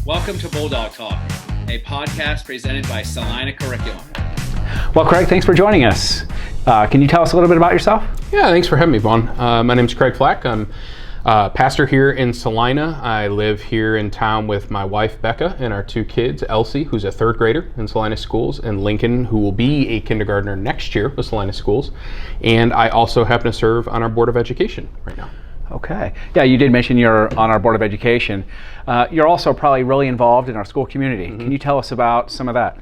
Welcome to Bulldog Talk, a podcast presented by Celina Curriculum. Well, Craig, thanks for joining us. Can you tell us a little bit about yourself? Yeah, thanks for having me, Vaughn. My name is Craig Flack. I'm pastor here in Celina. I live here in town with my wife, Becca, and our two kids, Elsie, who's a third grader in Celina Schools, and Lincoln, who will be a kindergartner next year with Celina Schools. And I also happen to serve on our Board of Education right now. Okay. Yeah, you did mention you're on our Board of Education. You're also probably really involved in our school community. Mm-hmm. Can you tell us about some of that?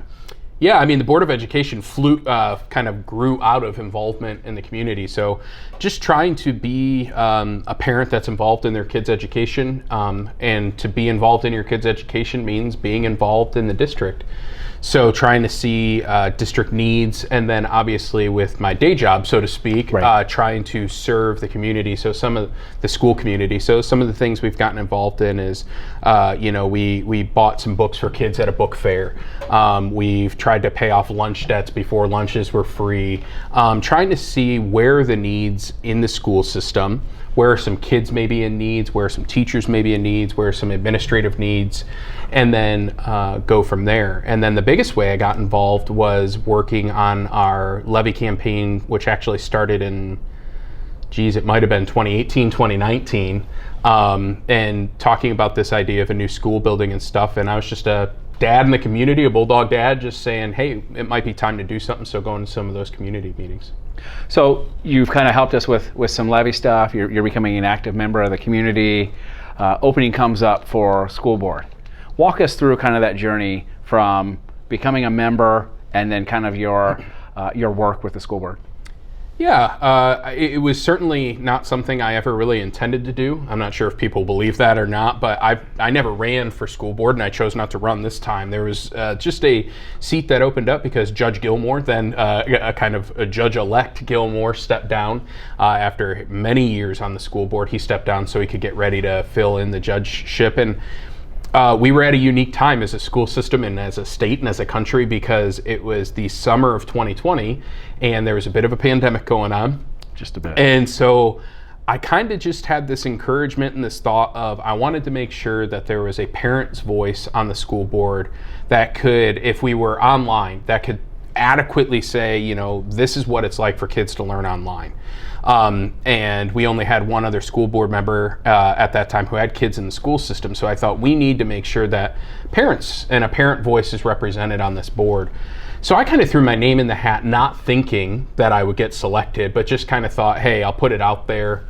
Yeah, I mean, the Board of Education kind of grew out of involvement in the community. So just trying to be a parent that's involved in their kids' education, and to be involved in your kids' education means being involved in the district. So trying to see district needs, and then obviously with my day job, so to speak, right. Trying to serve the community, so some of the school community. So some of the things we've gotten involved in is, we bought some books for kids at a book fair. We've tried to pay off lunch debts before lunches were free. Trying to see where the needs in the school system, where some kids may be in needs, where some teachers may be in needs, where some administrative needs, and then go from there. And then the biggest way I got involved was working on our levy campaign, which actually started in, it might have been 2018, 2019, and talking about this idea of a new school building and stuff. And I was just a dad in the community, a Bulldog dad, just saying, hey, it might be time to do something, so going to some of those community meetings. So you've kind of helped us with some levy stuff. You're becoming an active member of the community. Opening comes up for school board. Walk us through kind of that journey from becoming a member and then kind of your work with the school board. Yeah, it was certainly not something I ever really intended to do. I'm not sure if people believe that or not, but I never ran for school board, and I chose not to run this time. There was just a seat that opened up because Judge Gilmore, then a Judge-elect Gilmore, stepped down after many years on the school board. He stepped down so he could get ready to fill in the judgeship, and we were at a unique time as a school system and as a state and as a country because it was the summer of 2020 and there was a bit of a pandemic going on. Just a bit. And so I kind of just had this encouragement and this thought of I wanted to make sure that there was a parent's voice on the school board that could, if we were online, that could adequately say, this is what it's like for kids to learn online. And we only had one other school board member at that time who had kids in the school system. So I thought we need to make sure that parents and a parent voice is represented on this board. So I kind of threw my name in the hat, not thinking that I would get selected, but just kind of thought, hey, I'll put it out there.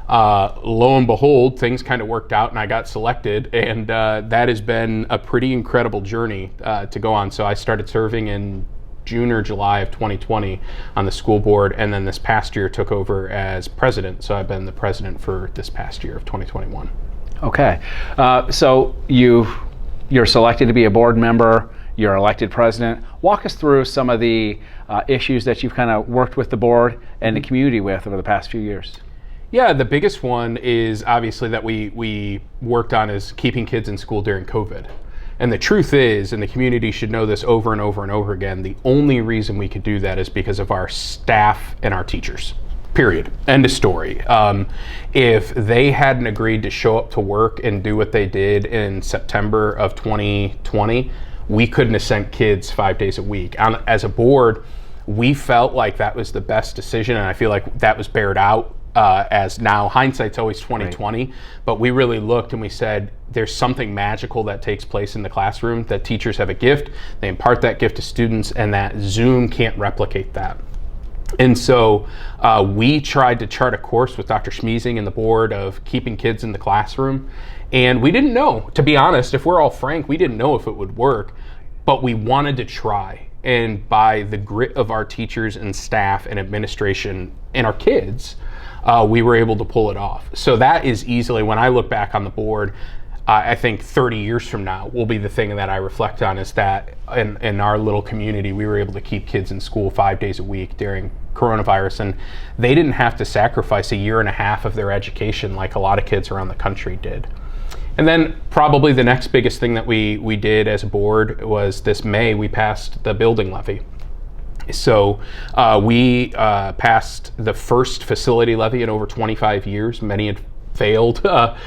Lo and behold, things kind of worked out and I got selected. And that has been a pretty incredible journey to go on. So I started serving in June or July of 2020 on the school board, and then this past year took over as president. So I've been the president for this past year of 2021. Okay, so you're selected to be a board member. You're elected president. Walk us through some of the issues that you've kind of worked with the board and the community with over the past few years. Yeah, the biggest one is obviously that we worked on is keeping kids in school during COVID. And the truth is, and the community should know this over and over and over again, the only reason we could do that is because of our staff and our teachers. Period. End of story. If they hadn't agreed to show up to work and do what they did in September of 2020, we couldn't have sent kids 5 days a week. As a board, we felt like that was the best decision, and I feel like that was bared out. As now hindsight's always 2020, right. But we really looked and we said there's something magical that takes place in the classroom, that teachers have a gift, they impart that gift to students, and that Zoom can't replicate that. And so we tried to chart a course with Dr. Schmeezing and the board of keeping kids in the classroom, and we didn't know, to be honest, if we're all frank, we didn't know if it would work, but we wanted to try. And by the grit of our teachers and staff and administration and our kids, we were able to pull it off. So that is easily, when I look back on the board, I think 30 years from now will be the thing that I reflect on, is that in our little community, we were able to keep kids in school 5 days a week during coronavirus, and they didn't have to sacrifice a year and a half of their education like a lot of kids around the country did. And then probably the next biggest thing that we did as a board was this May, we passed the building levy. So we passed the first facility levy in over 25 years. Many had failed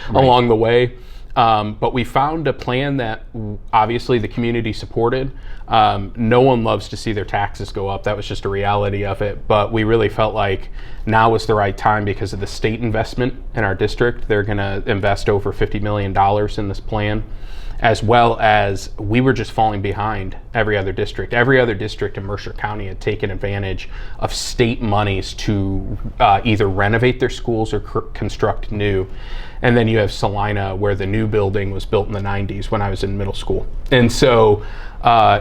along the way. But we found a plan that obviously the community supported. No one loves to see their taxes go up. That was just a reality of it. But we really felt like now was the right time because of the state investment in our district. They're going to invest over $50 million in this plan, as well as we were just falling behind every other district. Every other district in Mercer County had taken advantage of state monies to either renovate their schools or construct new. And then you have Celina, where the new building was built in the 90s when I was in middle school. And so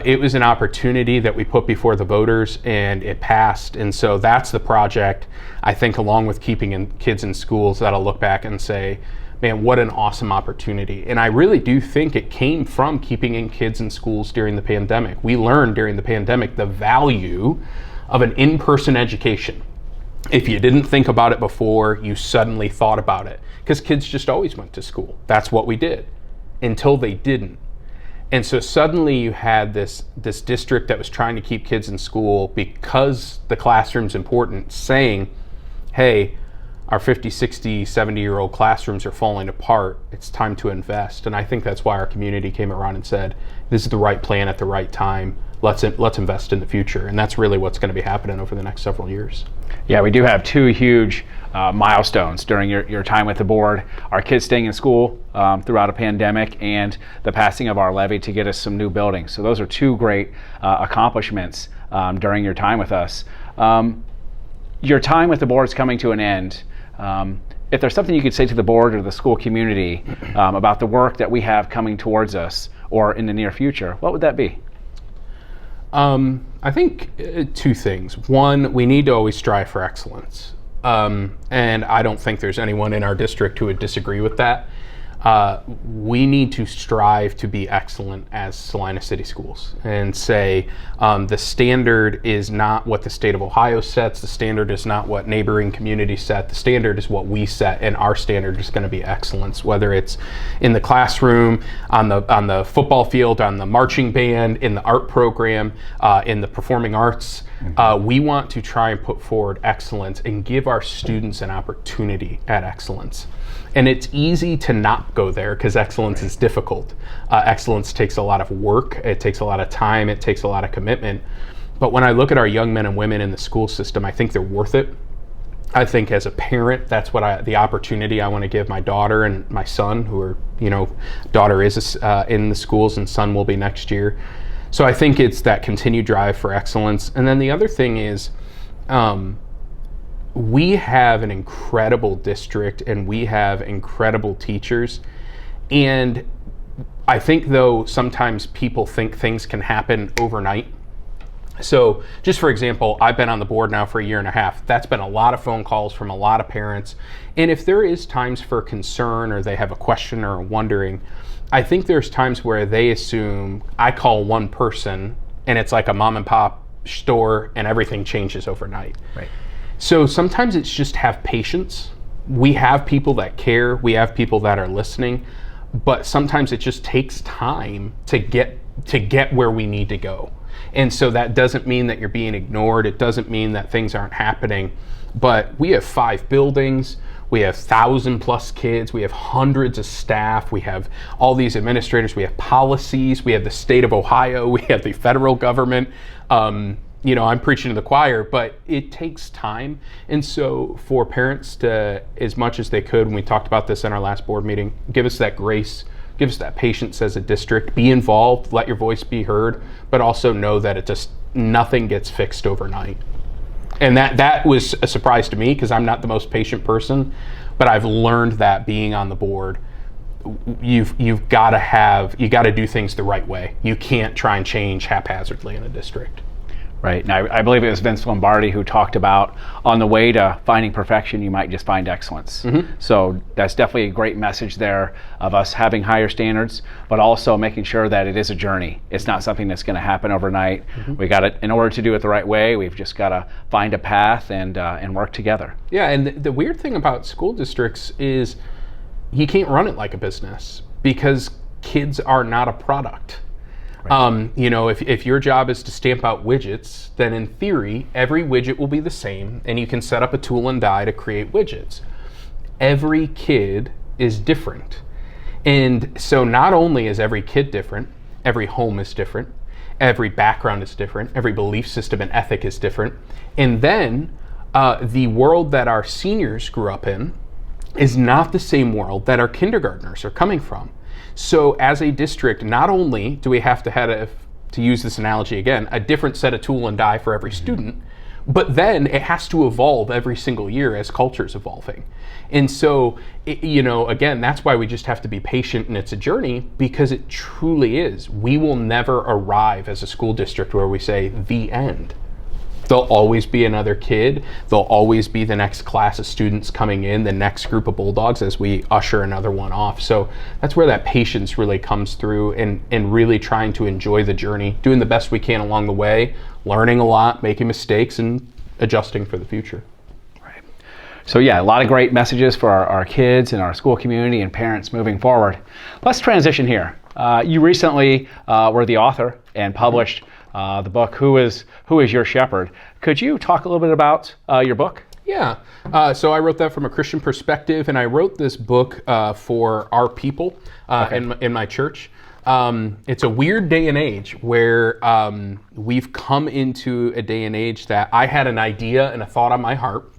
it was an opportunity that we put before the voters, and it passed. And so that's the project, I think, along with keeping kids in schools, that'll look back and say, man, what an awesome opportunity. And I really do think it came from keeping in kids in schools during the pandemic. We learned during the pandemic the value of an in-person education. If you didn't think about it before, you suddenly thought about it, because kids just always went to school. That's what we did until they didn't. And so suddenly you had this district that was trying to keep kids in school because the classroom's important, saying, hey, our 50, 60, 70-year-old classrooms are falling apart. It's time to invest. And I think that's why our community came around and said, this is the right plan at the right time. Let's invest in the future. And that's really what's going to be happening over the next several years. Yeah, we do have two huge milestones during your time with the board: our kids staying in school throughout a pandemic, and the passing of our levy to get us some new buildings. So those are two great accomplishments during your time with us. Your time with the board is coming to an end. If there's something you could say to the board or the school community about the work that we have coming towards us or in the near future, what would that be? I think two things. One, we need to always strive for excellence. And I don't think there's anyone in our district who would disagree with that. We need to strive to be excellent as Celina City Schools and say the standard is not what the state of Ohio sets. The standard is not what neighboring communities set. The standard is what we set, and our standard is going to be excellence, whether it's in the classroom, on the football field, on the marching band, in the art program, in the performing arts. We want to try and put forward excellence and give our students an opportunity at excellence. And it's easy to not go there because excellence is difficult. Excellence takes a lot of work, it takes a lot of time, it takes a lot of commitment. But when I look at our young men and women in the school system, I think they're worth it. I think as a parent, that's what the opportunity I want to give my daughter and my son, who are, daughter is in the schools and son will be next year. So I think it's that continued drive for excellence. And then the other thing is, we have an incredible district and we have incredible teachers. And I think, though, sometimes people think things can happen overnight. So just for example, I've been on the board now for 1.5 years. That's been a lot of phone calls from a lot of parents. And if there is times for concern or they have a question or wondering, I think there's times where they assume I call one person and it's like a mom and pop store and everything changes overnight. Right. So sometimes it's just have patience. We have people that care. We have people that are listening, but sometimes it just takes time to get where we need to go. And so that doesn't mean that you're being ignored. It doesn't mean that things aren't happening, but we have 5 buildings. We have 1,000+ kids. We have hundreds of staff. We have all these administrators. We have policies. We have the state of Ohio. We have the federal government. I'm preaching to the choir, but it takes time. And so for parents to, as much as they could, when we talked about this in our last board meeting, give us that grace, give us that patience as a district, be involved, let your voice be heard, but also know that nothing gets fixed overnight. And that was a surprise to me because I'm not the most patient person, but I've learned that being on the board, you've got to do things the right way. You can't try and change haphazardly in a district. Right. And I believe it was Vince Lombardi who talked about on the way to finding perfection, you might just find excellence. Mm-hmm. So that's definitely a great message there of us having higher standards, but also making sure that it is a journey. It's not something that's going to happen overnight. Mm-hmm. We got it. In order to do it the right way, we've just got to find a path and work together. Yeah. And the weird thing about school districts is you can't run it like a business because kids are not a product. Right. If your job is to stamp out widgets, then in theory, every widget will be the same, and you can set up a tool and die to create widgets. Every kid is different. And so not only is every kid different, every home is different, every background is different, every belief system and ethic is different, and then the world that our seniors grew up in is not the same world that our kindergartners are coming from. So as a district, not only do we have to have, to use this analogy again, a different set of tool and die for every student, but then it has to evolve every single year as culture's evolving. And so, again, that's why we just have to be patient, and it's a journey, because it truly is. We will never arrive as a school district where we say, the end. There'll always be another kid. There'll always be the next class of students coming in, the next group of Bulldogs as we usher another one off. So that's where that patience really comes through, and really trying to enjoy the journey, doing the best we can along the way, learning a lot, making mistakes, and adjusting for the future. Right. So yeah, a lot of great messages for our kids and our school community and parents moving forward. Let's transition here. You recently were the author and published the book, Who is Your Shepherd? Could you talk a little bit about your book? Yeah. So I wrote that from a Christian perspective, and I wrote this book for our people in my church. It's a weird day and age where we've come into a day and age that I had an idea and a thought on my heart,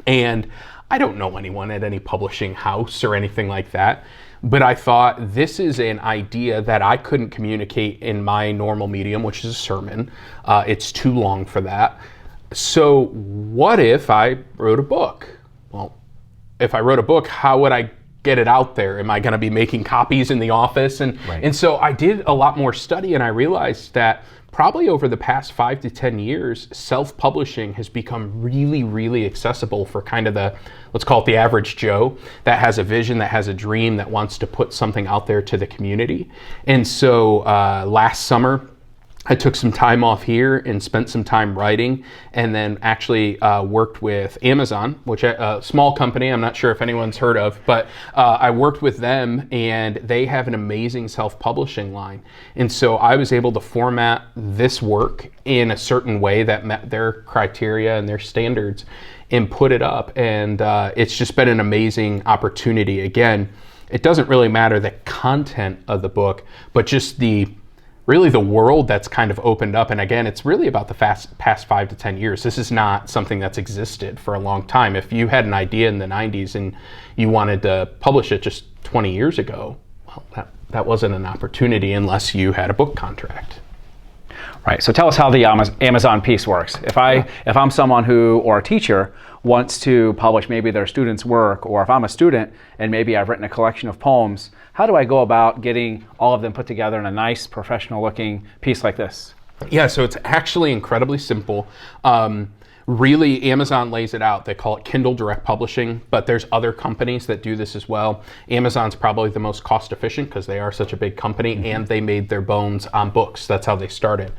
and I don't know anyone at any publishing house or anything like that. But I thought, this is an idea that I couldn't communicate in my normal medium, which is a sermon. It's too long for that. So what if I wrote a book? Well, if I wrote a book, how would I get it out there? Am I going to be making copies in the office? And so I did a lot more study, and I realized that probably over the past 5 to 10 years, self-publishing has become really, really accessible for kind of the, let's call it the average Joe that has a vision, that has a dream, that wants to put something out there to the community. And so last summer, I took some time off here and spent some time writing, and then actually worked with Amazon, which a small company I'm not sure if anyone's heard of, but I worked with them, and they have an amazing self-publishing line. And so I was able to format this work in a certain way that met their criteria and their standards and put it up. And it's just been an amazing opportunity. Again, it doesn't really matter the content of the book, but just really the world that's kind of opened up. And again, it's really about the past 5 to 10 years. This is not something that's existed for a long time. If you had an idea in the 90s and you wanted to publish it just 20 years ago, well, that wasn't an opportunity unless you had a book contract. Right. So tell us how the Amazon piece works. If I'm someone who, or a teacher, wants to publish maybe their students' work, or if I'm a student and maybe I've written a collection of poems, how do I go about getting all of them put together in a nice, professional-looking piece like this? Yeah, so it's actually incredibly simple. Really, Amazon lays it out. They call it Kindle Direct Publishing, but there's other companies that do this as well. Amazon's probably the most cost efficient because they are such a big company, and they made their bones on books. That's how they started.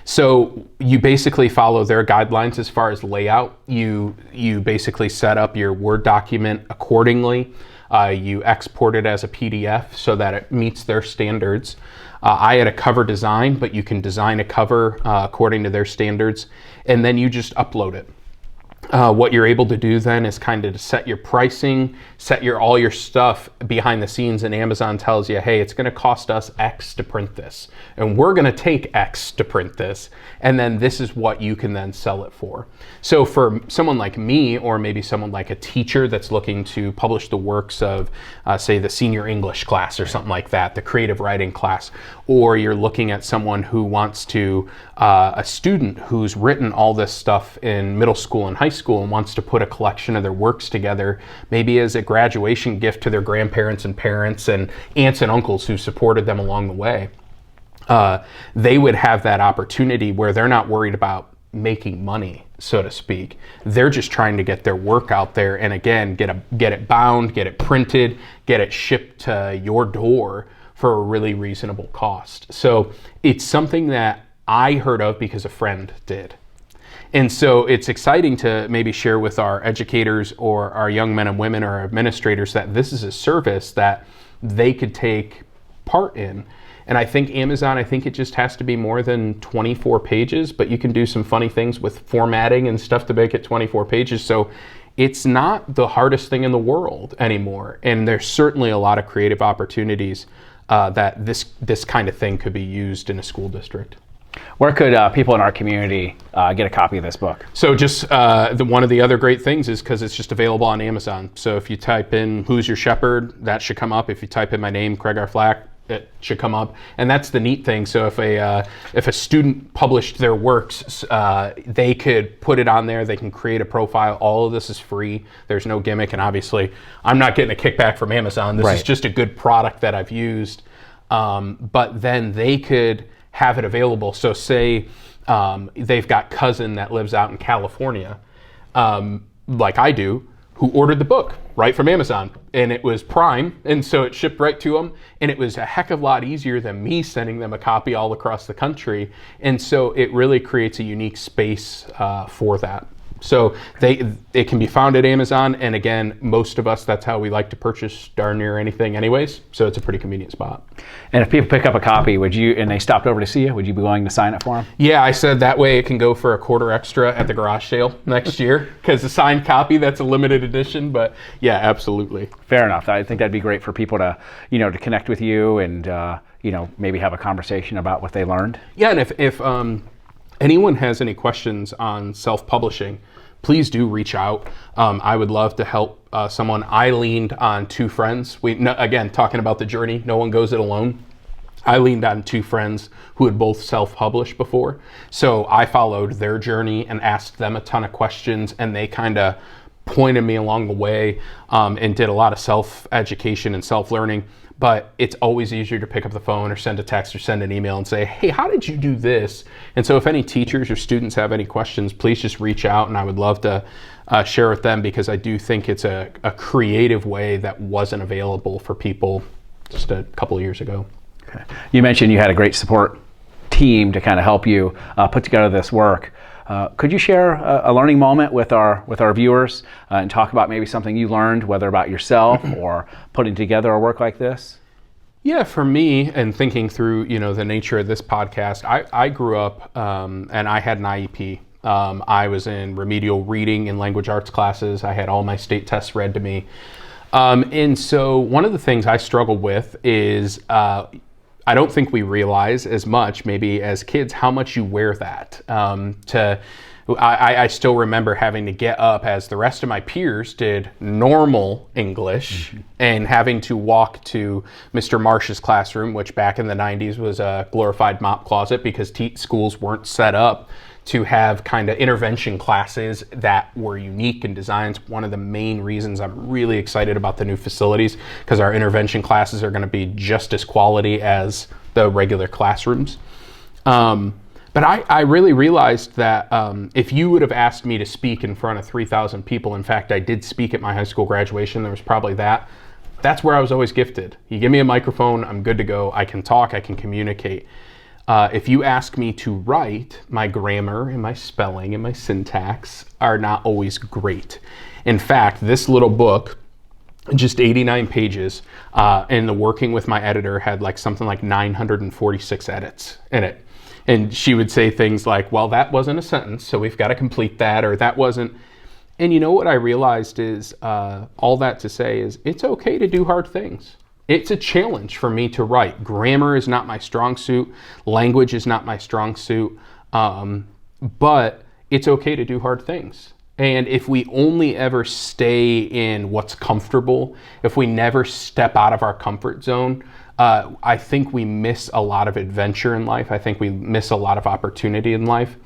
So you basically follow their guidelines as far as layout. You basically set up your Word document accordingly. You export it as a PDF so that it meets their standards. I had a cover design, but you can design a cover according to their standards, and then you just upload it. What you're able to do then is kind of to set your pricing, set all your stuff behind the scenes, and Amazon tells you, hey, it's going to cost us X to print this, and we're going to take X to print this, and then this is what you can then sell it for. So for someone like me, or maybe someone like a teacher that's looking to publish the works of, say, the senior English class or something like that, the creative writing class, or you're looking at someone who wants to, a student who's written all this stuff in middle school and high school and wants to put a collection of their works together, maybe as a graduation gift to their grandparents and parents and aunts and uncles who supported them along the way. They would have that opportunity where they're not worried about making money, so to speak. They're just trying to get their work out there, and again, get it bound, get it printed, get it shipped to your door for a really reasonable cost. So it's something that I heard of because a friend did. And so it's exciting to maybe share with our educators or our young men and women or our administrators that this is a service that they could take part in. And I think Amazon, it just has to be more than 24 pages, but you can do some funny things with formatting and stuff to make it 24 pages. So it's not the hardest thing in the world anymore. And there's certainly a lot of creative opportunities that this kind of thing could be used in a school district. Where could people in our community get a copy of this book? So just one of the other great things is because it's just available on Amazon. So if you type in "Who's Your Shepherd," that should come up. If you type in my name, Craig R. Flack, it should come up. And that's the neat thing. So if a student published their works, they could put it on there. They can create a profile. All of this is free. There's no gimmick. And obviously, I'm not getting a kickback from Amazon. This is just a good product that I've used. But then they could have it available. So say they've got cousin that lives out in California, like I do, who ordered the book right from Amazon, and it was Prime, and so it shipped right to them, and it was a heck of a lot easier than me sending them a copy all across the country, and so it really creates a unique space for that. So it can be found at Amazon, and again, most of us, that's how we like to purchase darn near anything anyways, so it's a pretty convenient spot. And if people pick up a copy, and they stopped over to see you, would you be willing to sign it for them? Yeah, I said that way it can go for a quarter extra at the garage sale next year, because the signed copy, that's a limited edition, but yeah, absolutely. Fair enough. I think that'd be great for people to, to connect with you and, maybe have a conversation about what they learned. Yeah, and if anyone has any questions on self-publishing, please do reach out. I would love to help someone. I leaned on two friends. Again, talking about the journey, no one goes it alone. I leaned on two friends who had both self-published before. So I followed their journey and asked them a ton of questions, and they kind of pointed me along the way and did a lot of self-education and self-learning. But it's always easier to pick up the phone or send a text or send an email and say, hey, how did you do this? And so if any teachers or students have any questions, please just reach out, and I would love to share with them, because I do think it's a creative way that wasn't available for people just a couple of years ago. Okay. You mentioned you had a great support team to kind of help you put together this work. Could you share a learning moment with our viewers and talk about maybe something you learned, whether about yourself or putting together a work like this? Yeah, for me, and thinking through the nature of this podcast, I grew up and I had an IEP. I was in remedial reading and language arts classes. I had all my state tests read to me. And so one of the things I struggled with is I don't think we realize as much, maybe as kids, how much you wear that. I still remember having to get up, as the rest of my peers did, normal English, and having to walk to Mr. Marsh's classroom, which back in the 90s was a glorified mop closet, because schools weren't set up to have kind of intervention classes that were unique and designed. One of the main reasons I'm really excited about the new facilities, because our intervention classes are going to be just as quality as the regular classrooms. But I really realized that if you would have asked me to speak in front of 3,000 people, in fact, I did speak at my high school graduation, there was probably that's where I was always gifted. You give me a microphone, I'm good to go. I can talk, I can communicate. If you ask me to write, my grammar and my spelling and my syntax are not always great. In fact, this little book, just 89 pages, and the working with my editor had something like 946 edits in it. And she would say things like, well, that wasn't a sentence, so we've got to complete that, or that wasn't. And you know what I realized is, all that to say is, it's okay to do hard things. It's a challenge for me to write. Grammar is not my strong suit. Language is not my strong suit. But it's okay to do hard things. And if we only ever stay in what's comfortable, if we never step out of our comfort zone, I think we miss a lot of adventure in life. I think we miss a lot of opportunity in life.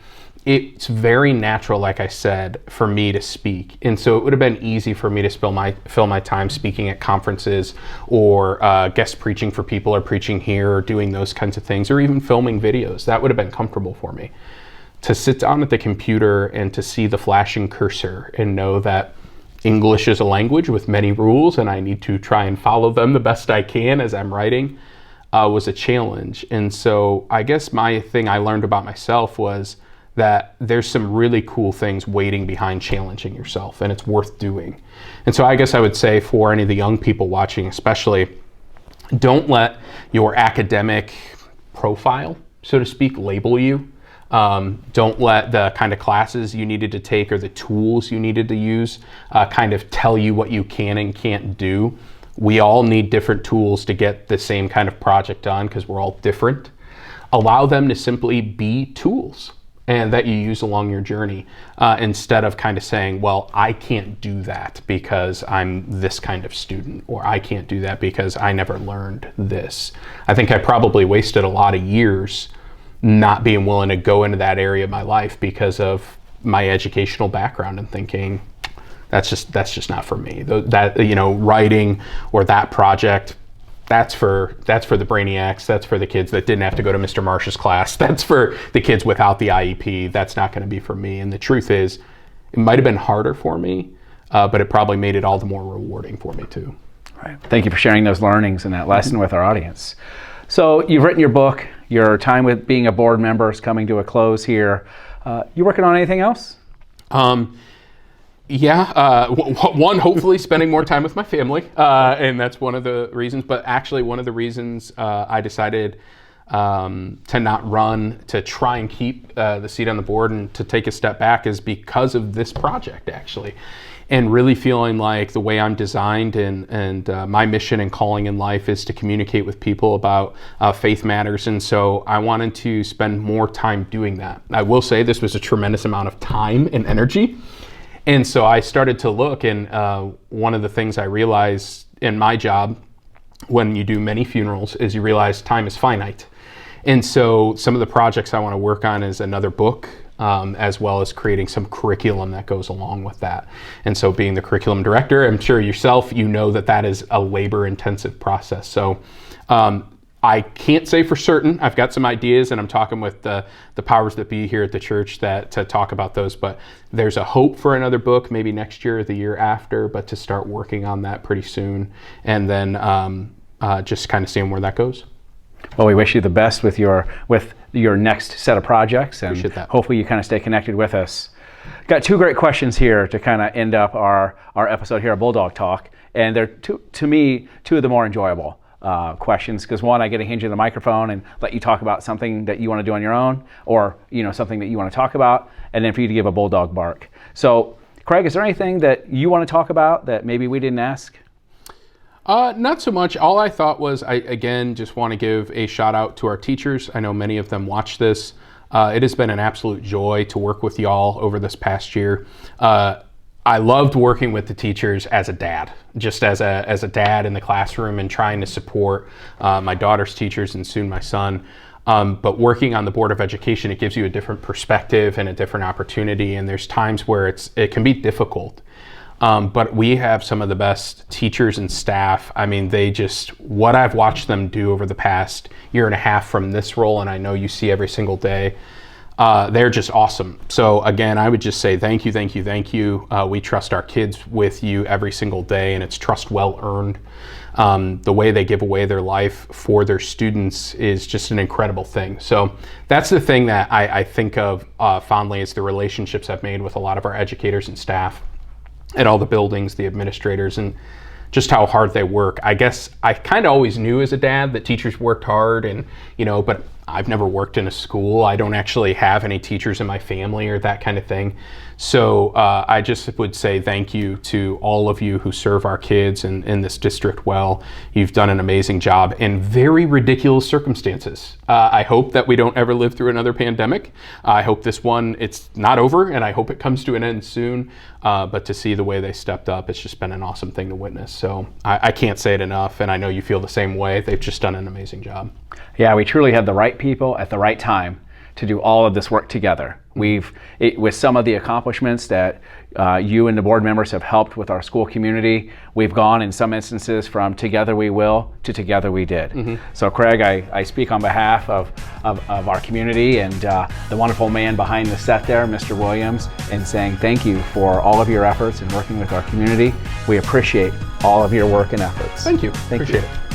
It's very natural, like I said, for me to speak. And so it would have been easy for me to fill my time speaking at conferences, or guest preaching for people, or preaching here, or doing those kinds of things, or even filming videos. That would have been comfortable for me. To sit down at the computer and to see the flashing cursor and know that English is a language with many rules, and I need to try and follow them the best I can as I'm writing, was a challenge. And so I guess my thing I learned about myself was that there's some really cool things waiting behind challenging yourself, and it's worth doing. And so I guess I would say, for any of the young people watching especially, don't let your academic profile, so to speak, label you. Don't let the kind of classes you needed to take or the tools you needed to use kind of tell you what you can and can't do. We all need different tools to get the same kind of project done because we're all different. Allow them to simply be tools and that you use along your journey instead of kind of saying, well, I can't do that because I'm this kind of student, or I can't do that because I never learned this. I think I probably wasted a lot of years not being willing to go into that area of my life because of my educational background and thinking that's just not for me. That, you know, writing or that project, that's for the brainiacs. That's for the kids that didn't have to go to Mr. Marsh's class. That's for the kids without the IEP. That's not going to be for me. And the truth is, it might have been harder for me, but it probably made it all the more rewarding for me too. Right. Thank you for sharing those learnings and that lesson with our audience. So you've written your book. Your time with being a board member is coming to a close here. You working on anything else? Yeah, one, hopefully spending more time with my family, and that's one of the reasons. But actually, one of the reasons I decided to not run, to try and keep the seat on the board and to take a step back is because of this project, actually. And really feeling like the way I'm designed and my mission and calling in life is to communicate with people about faith matters. And so I wanted to spend more time doing that. I will say this was a tremendous amount of time and energy. And so I started to look, and one of the things I realized in my job when you do many funerals is you realize time is finite. And so some of the projects I want to work on is another book, as well as creating some curriculum that goes along with that. And so being the curriculum director, I'm sure yourself, you know that is a labor-intensive process. So I can't say for certain. I've got some ideas, and I'm talking with the powers that be here at the church to talk about those. But there's a hope for another book, maybe next year or the year after, but to start working on that pretty soon. And then just kind of seeing where that goes. Well, we wish you the best with your next set of projects, and hopefully you kind of stay connected with us. Got two great questions here to kind of end up our episode here at Bulldog Talk, and they're to me two of the more enjoyable questions, because one, I get to hand you the microphone and let you talk about something that you want to do on your own, or something that you want to talk about, and then for you to give a bulldog bark. So, Craig, is there anything that you want to talk about that maybe we didn't ask? Not so much. All I thought was, I again just want to give a shout out to our teachers. I know many of them watch this. It has been an absolute joy to work with y'all over this past year. I loved working with the teachers as a dad, just as a dad in the classroom and trying to support my daughter's teachers and soon my son. But working on the Board of Education, it gives you a different perspective and a different opportunity. And there's times where it can be difficult. But we have some of the best teachers and staff. I mean, what I've watched them do over the past year and a half from this role, and I know you see every single day, they're just awesome. So again, I would just say thank you, thank you, thank you. We trust our kids with you every single day, and it's trust well earned. The way they give away their life for their students is just an incredible thing. So that's the thing that I think of fondly, is the relationships I've made with a lot of our educators and staff at all the buildings, the administrators, and just how hard they work. I guess I kind of always knew as a dad that teachers worked hard, and but I've never worked in a school. I don't actually have any teachers in my family or that kind of thing. So I just would say thank you to all of you who serve our kids in this district well. You've done an amazing job in very ridiculous circumstances. I hope that we don't ever live through another pandemic. I hope this one, it's not over, and I hope it comes to an end soon. But to see the way they stepped up, it's just been an awesome thing to witness. So I can't say it enough, and I know you feel the same way. They've just done an amazing job. Yeah, we truly had the right people at the right time to do all of this work together. With some of the accomplishments that you and the board members have helped with our school community, we've gone in some instances from together we will to together we did. Mm-hmm. So Craig, I speak on behalf of our community and the wonderful man behind the set there, Mr. Williams, and saying thank you for all of your efforts in working with our community. We appreciate all of your work and efforts. Thank you. Appreciate it.